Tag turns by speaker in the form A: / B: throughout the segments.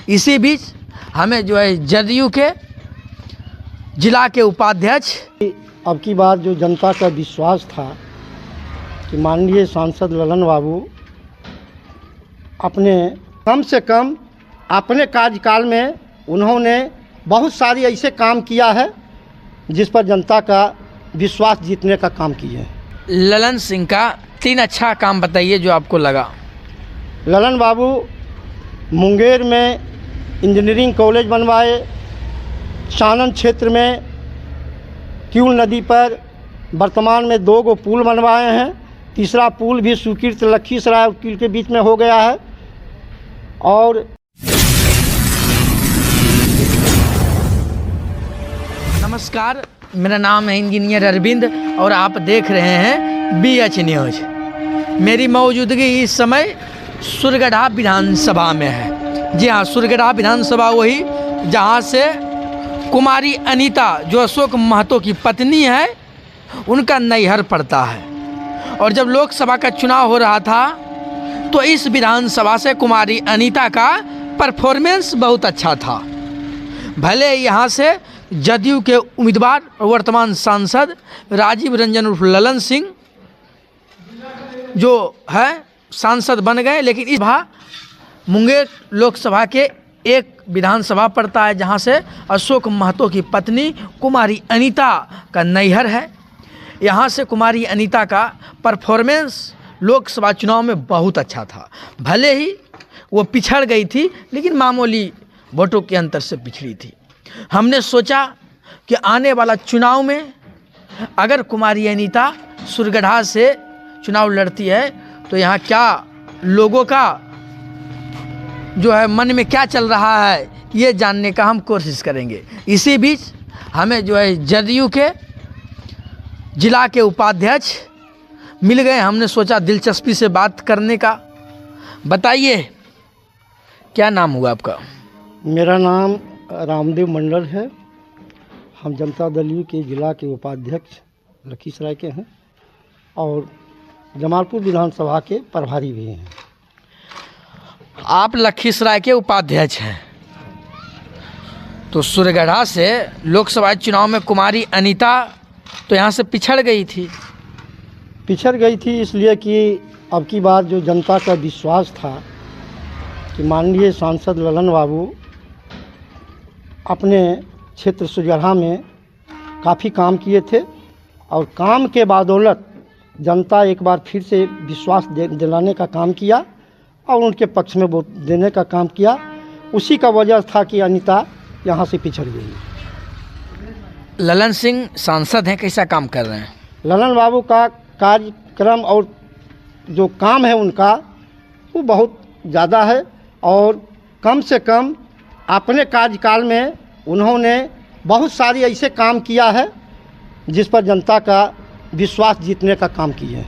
A: इसी बीच हमें जो है जदयू के जिला के उपाध्यक्ष,
B: अब की बार जो जनता का विश्वास था कि माननीय सांसद ललन बाबू अपने कम से कम अपने कार्यकाल में उन्होंने बहुत सारी ऐसे काम किया है जिस पर जनता का विश्वास जीतने का काम किए हैं।
A: ललन सिंह का 3 अच्छा काम बताइए जो आपको लगा।
B: ललन बाबू मुंगेर में इंजीनियरिंग कॉलेज बनवाए, सानन क्षेत्र में क्यूल नदी पर वर्तमान में 2 गो पुल बनवाए हैं, तीसरा पुल भी सुकीर्त लखीसराय और कील के बीच में हो गया है। और
A: नमस्कार, मेरा नाम है इंजीनियर अरविंद और आप देख रहे हैं BH न्यूज। मेरी मौजूदगी इस समय सुरगढ़ा विधानसभा में है। जी हाँ, सुरगढ़ा विधानसभा वही जहाँ से कुमारी अनीता जो अशोक महतो की पत्नी है उनका नैहर पड़ता है। और जब लोकसभा का चुनाव हो रहा था तो इस विधानसभा से कुमारी अनीता का परफॉर्मेंस बहुत अच्छा था। भले यहाँ से जदयू के उम्मीदवार और वर्तमान सांसद राजीव रंजन उर्फ ललन सिंह जो है सांसद बन गए, लेकिन इस बार मुंगेर लोकसभा के एक विधानसभा पड़ता है जहां से अशोक महतो की पत्नी कुमारी अनीता का नैहर है। यहां से कुमारी अनीता का परफॉर्मेंस लोकसभा चुनाव में बहुत अच्छा था। भले ही वो पिछड़ गई थी लेकिन मामूली वोटों के अंतर से पिछड़ी थी। हमने सोचा कि आने वाला चुनाव में अगर कुमारी अनीता सुरगढ़ा से चुनाव लड़ती है तो यहाँ क्या लोगों का जो है मन में क्या चल रहा है ये जानने का हम कोशिश करेंगे। इसी बीच हमें जो है जदयू के जिला के उपाध्यक्ष मिल गए। हमने सोचा दिलचस्पी से बात करने का। बताइए क्या नाम हुआ आपका?
B: मेरा नाम रामदेव मंडल है। हम जनता दल यू के जिला के उपाध्यक्ष लखीसराय के हैं और जमालपुर विधानसभा के प्रभारी भी हैं।
A: आप लखीसराय के उपाध्यक्ष हैं तो सुरगढ़ा से लोकसभा चुनाव में कुमारी अनीता तो यहाँ से पिछड़ गई थी
B: इसलिए कि अब की बार जो जनता का विश्वास था कि माननीय सांसद ललन बाबू अपने क्षेत्र सुरगढ़ा में काफ़ी काम किए थे और काम के बदौलत जनता एक बार फिर से विश्वास दिलाने का काम किया और उनके पक्ष में वोट देने का काम किया। उसी का वजह था कि अनीता यहाँ से पिछड़ गई।
A: ललन सिंह सांसद हैं, कैसा काम कर रहे हैं?
B: ललन बाबू का कार्यक्रम और जो काम है उनका वो बहुत ज़्यादा है और कम से कम अपने कार्यकाल में उन्होंने बहुत सारी ऐसे काम किया है जिस पर जनता का विश्वास जीतने का काम किए हैं।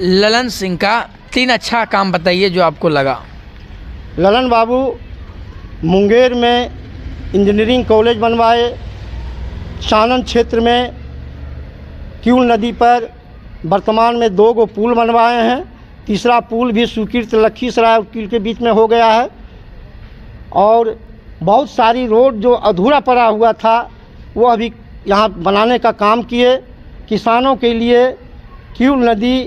A: ललन सिंह का 3 अच्छा काम बताइए जो आपको लगा।
B: ललन बाबू मुंगेर में इंजीनियरिंग कॉलेज बनवाए, सानन क्षेत्र में क्यूल नदी पर वर्तमान में 2 गो पुल बनवाए हैं, तीसरा पुल भी सुकीर्त लखीसराय और कील के बीच में हो गया है। और बहुत सारी रोड जो अधूरा पड़ा हुआ था वो अभी यहाँ बनाने का काम किए। किसानों के लिए क्यूल नदी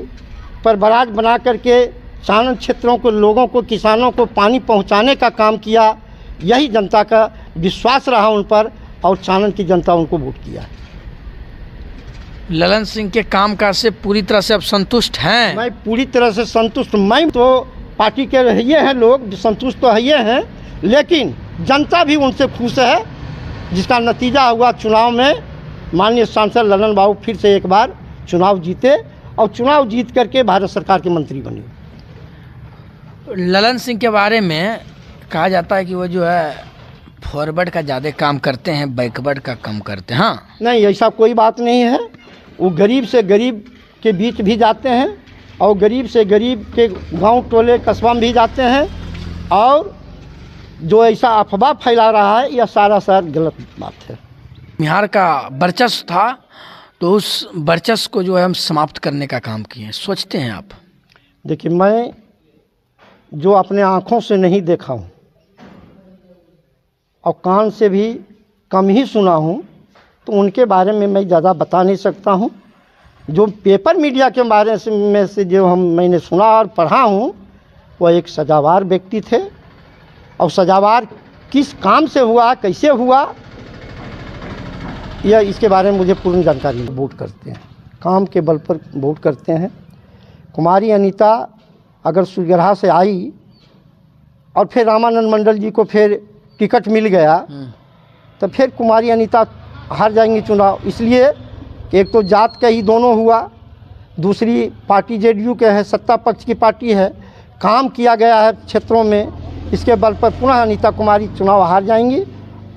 B: पर बराज बना करके सानन क्षेत्रों के लोगों को, किसानों को पानी पहुँचाने का काम किया। यही जनता का विश्वास रहा उन पर और सानन की जनता उनको वोट किया।
A: ललन सिंह के कामकाज से पूरी तरह से आप संतुष्ट हैं?
B: मैं पूरी तरह से संतुष्ट। मैं तो पार्टी के रहिए हैं, लोग संतुष्ट तो है हैं, लेकिन जनता भी उनसे खुश है जिसका नतीजा हुआ चुनाव में माननीय सांसद ललन बाबू फिर से एक बार चुनाव जीते और चुनाव जीत करके भारत सरकार के मंत्री बने।
A: ललन सिंह के बारे में कहा जाता है कि वो जो है फॉरवर्ड का ज़्यादा काम करते हैं, बैकवर्ड का कम करते हैं। हाँ,
B: नहीं, ऐसा कोई बात नहीं है। वो गरीब से गरीब के बीच भी जाते हैं और गरीब से गरीब के गांव टोले कस्बा में भी जाते हैं। और जो ऐसा अफवाह फैला रहा है यह सारा गलत बात है।
A: बिहार का वर्चस्व था तो उस वर्चस्व को जो है हम समाप्त करने का काम किए, सोचते हैं आप?
B: देखिए, मैं जो अपने आँखों से नहीं देखा हूँ और कान से भी कम ही सुना हूँ, तो उनके बारे में मैं ज़्यादा बता नहीं सकता हूँ। जो पेपर मीडिया के बारे में से जो मैंने सुना और पढ़ा हूँ, वह एक सजावार व्यक्ति थे, और सजावार किस काम से हुआ, कैसे हुआ, यह इसके बारे में मुझे पूर्ण जानकारी। वोट करते हैं, काम के बल पर वोट करते हैं। कुमारी अनीता अगर सुरगढ़ा से आई और फिर रामानंद मंडल जी को फिर टिकट मिल गया, तो फिर कुमारी अनीता हार जाएंगी चुनाव। इसलिए एक तो जात का ही दोनों हुआ, दूसरी पार्टी जेडीयू के है, सत्ता पक्ष की पार्टी है, काम किया गया है क्षेत्रों में, इसके बल पर पुनः अनीता कुमारी चुनाव हार जाएंगी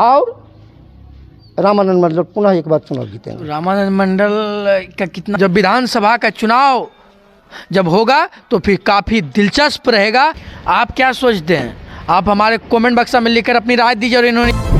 B: और रामानंद मंडल पुनः एक बार चुनाव जीतेंगे।
A: रामानंद मंडल का कितना, जब विधानसभा का चुनाव जब होगा तो फिर काफ़ी दिलचस्प रहेगा। आप क्या सोचते हैं? आप हमारे कमेंट बक्स में लिखकर अपनी राय दीजिए। और इन्होंने